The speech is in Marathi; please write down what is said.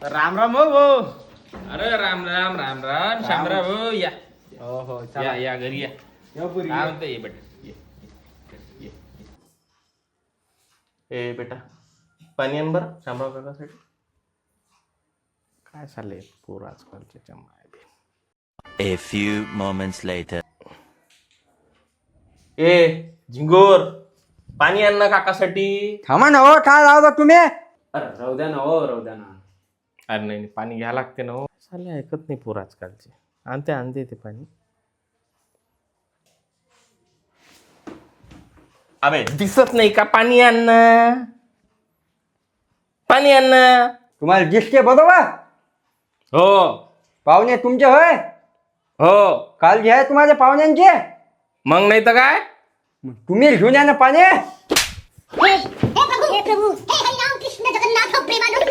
राम राम हो भाऊ. अरे राम राम राम राम शामराव हो या हो हो या या घरी या पुरी काय म्हणतं ये बेटा ये. ए बेटा पाणी आण बरं शामराव काकासाठी. काय चाललंय पोर आजकालच्या चम्मा. A few moments later. ए झिंगोर पाणी आण ना काकासाठी. थांबा ना हो, काय लावता तुम्ही? अरे राहू द्या ना हो, राहू द्या ना. अरे नाही पाणी घ्या लागते ना हो. चालले ऐकत नाही पोर आजकालचे. आणते ते पाणी. अबे दिसत नाही का पाणी आण ना. पाणी आण ना. तुम्हाला दिसते बरोबर? हो पाहुणे तुमचे होय? हो काल जे आहे तुम्हाला पाहुण्यांचे, मग नाही तर काय. तुम्ही घेऊन या ना पाणी. हे प्रभु हे हरिनाम कृष्ण जगन्नाथ प्रेमानंद